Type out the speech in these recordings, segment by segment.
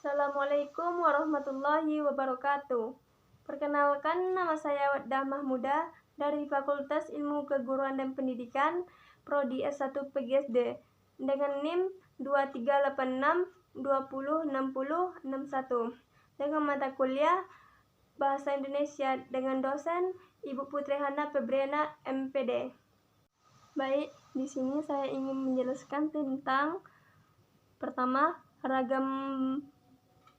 Assalamualaikum warahmatullahi wabarakatuh. Perkenalkan, nama saya Waddah Mahmuda dari Fakultas Ilmu Keguruan dan Pendidikan, Prodi S1 PGSD, dengan NIM 2386206061, dengan mata kuliah Bahasa Indonesia dengan dosen Ibu Putri Hana Febriana, MPD. Baik, di sini saya ingin menjelaskan tentang pertama, ragam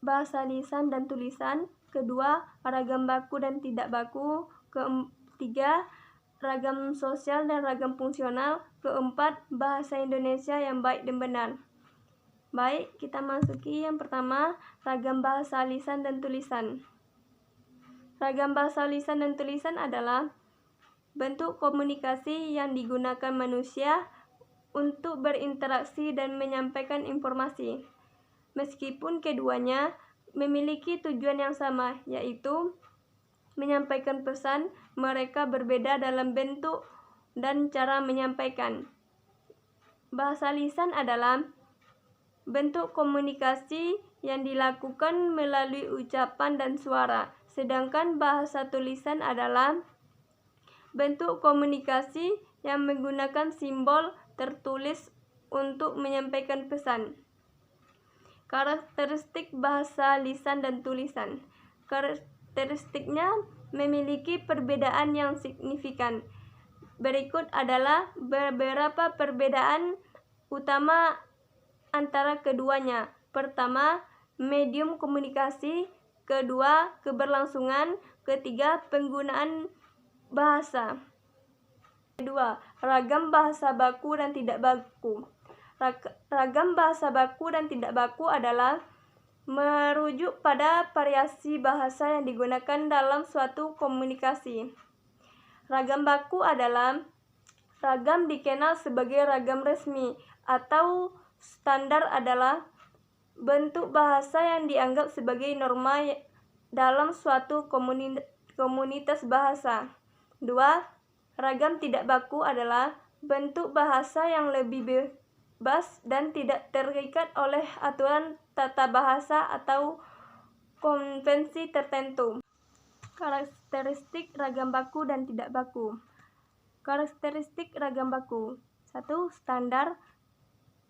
bahasa lisan dan tulisan. Kedua, ragam baku dan tidak baku. Ketiga, ragam sosial dan ragam fungsional. Keempat, bahasa Indonesia yang baik dan benar. Baik, kita masuki yang pertama, ragam bahasa lisan dan tulisan. Ragam bahasa lisan dan tulisan adalah bentuk komunikasi yang digunakan manusia untuk berinteraksi dan menyampaikan informasi. Meskipun keduanya memiliki tujuan yang sama, yaitu menyampaikan pesan, mereka berbeda dalam bentuk dan cara menyampaikan. Bahasa lisan adalah bentuk komunikasi yang dilakukan melalui ucapan dan suara, sedangkan bahasa tulisan adalah bentuk komunikasi yang menggunakan simbol tertulis untuk menyampaikan pesan. Karakteristik bahasa lisan dan tulisan. Karakteristiknya memiliki perbedaan yang signifikan. Berikut adalah beberapa perbedaan utama antara keduanya. Pertama, medium komunikasi. Kedua, keberlangsungan. Ketiga, penggunaan bahasa. Kedua, ragam bahasa baku dan tidak baku. Ragam bahasa baku dan tidak baku adalah merujuk pada variasi bahasa yang digunakan dalam suatu komunikasi. Ragam baku adalah ragam dikenal sebagai ragam resmi atau standar, adalah bentuk bahasa yang dianggap sebagai norma dalam suatu komunitas bahasa. Dua, ragam tidak baku adalah bentuk bahasa yang lebih bebas dan tidak terikat oleh aturan tata bahasa atau konvensi tertentu. Karakteristik ragam baku dan tidak baku. Karakteristik ragam baku. 1. Standar.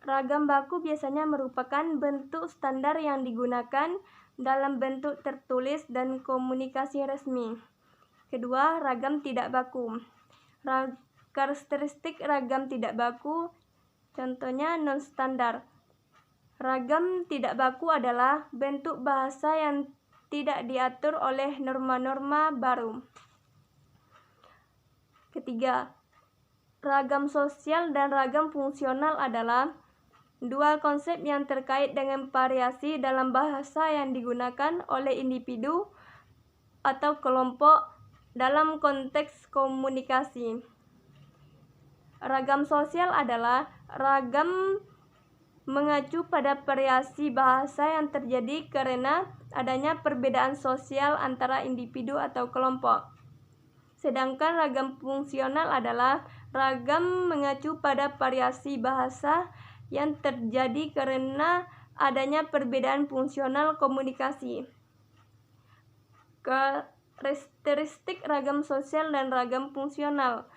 Ragam baku biasanya merupakan bentuk standar yang digunakan dalam bentuk tertulis dan komunikasi resmi. Kedua, ragam tidak baku. Karakteristik ragam tidak baku, contohnya non-standar. Ragam tidak baku adalah bentuk bahasa yang tidak diatur oleh norma-norma baru. Ketiga, ragam sosial dan ragam fungsional adalah dua konsep yang terkait dengan variasi dalam bahasa yang digunakan oleh individu atau kelompok dalam konteks komunikasi. Ragam sosial adalah ragam mengacu pada variasi bahasa yang terjadi karena adanya perbedaan sosial antara individu atau kelompok. Sedangkan ragam fungsional adalah ragam mengacu pada variasi bahasa yang terjadi karena adanya perbedaan fungsional komunikasi. Karakteristik ragam sosial dan ragam fungsional.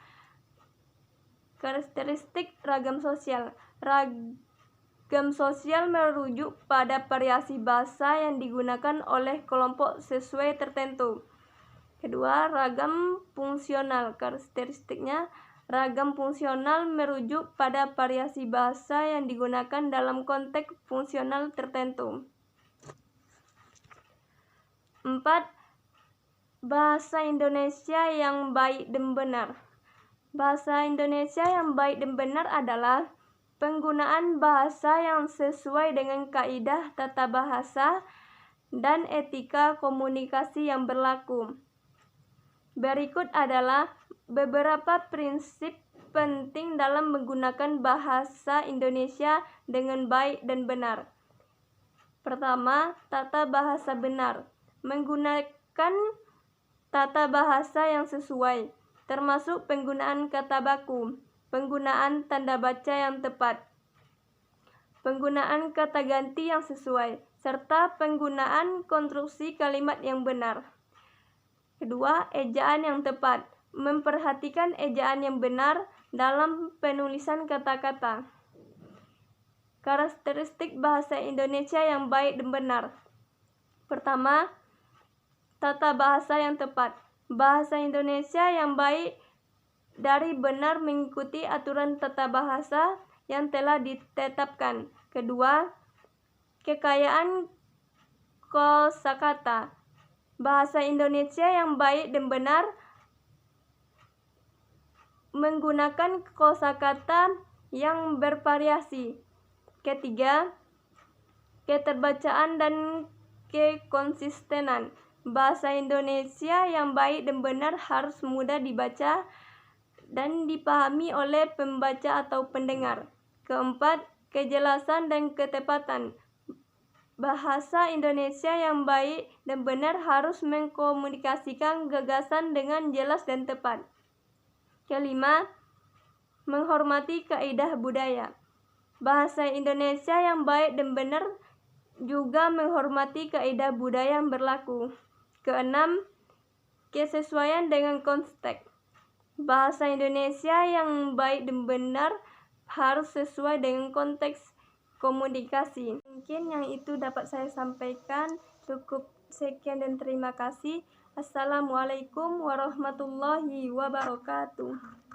Karakteristik ragam sosial. Ragam sosial merujuk pada variasi bahasa yang digunakan oleh kelompok sesuai tertentu. Kedua, ragam fungsional. Karakteristiknya, ragam fungsional merujuk pada variasi bahasa yang digunakan dalam konteks fungsional tertentu. 4. Bahasa Indonesia yang baik dan benar. Bahasa Indonesia yang baik dan benar adalah penggunaan bahasa yang sesuai dengan kaidah tata bahasa dan etika komunikasi yang berlaku. Berikut adalah beberapa prinsip penting dalam menggunakan bahasa Indonesia dengan baik dan benar. Pertama, tata bahasa benar. Menggunakan tata bahasa yang sesuai, termasuk penggunaan kata baku, penggunaan tanda baca yang tepat, penggunaan kata ganti yang sesuai, serta penggunaan konstruksi kalimat yang benar. Kedua, ejaan yang tepat. Memperhatikan ejaan yang benar dalam penulisan kata-kata. Karakteristik bahasa Indonesia yang baik dan benar. Pertama, tata bahasa yang tepat. Bahasa Indonesia yang baik dari benar mengikuti aturan tata bahasa yang telah ditetapkan. Kedua, kekayaan kosakata. Bahasa Indonesia yang baik dan benar menggunakan kosakata yang bervariasi. Ketiga, keterbacaan dan kekonsistenan. Bahasa Indonesia yang baik dan benar harus mudah dibaca dan dipahami oleh pembaca atau pendengar. Keempat, kejelasan dan ketepatan. Bahasa Indonesia yang baik dan benar harus mengkomunikasikan gagasan dengan jelas dan tepat. Kelima, menghormati kaidah budaya. Bahasa Indonesia yang baik dan benar juga menghormati kaidah budaya yang berlaku. Keenam, kesesuaian dengan konteks. Bahasa Indonesia yang baik dan benar harus sesuai dengan konteks komunikasi. Mungkin yang itu dapat saya sampaikan. Cukup sekian dan terima kasih. Assalamualaikum warahmatullahi wabarakatuh.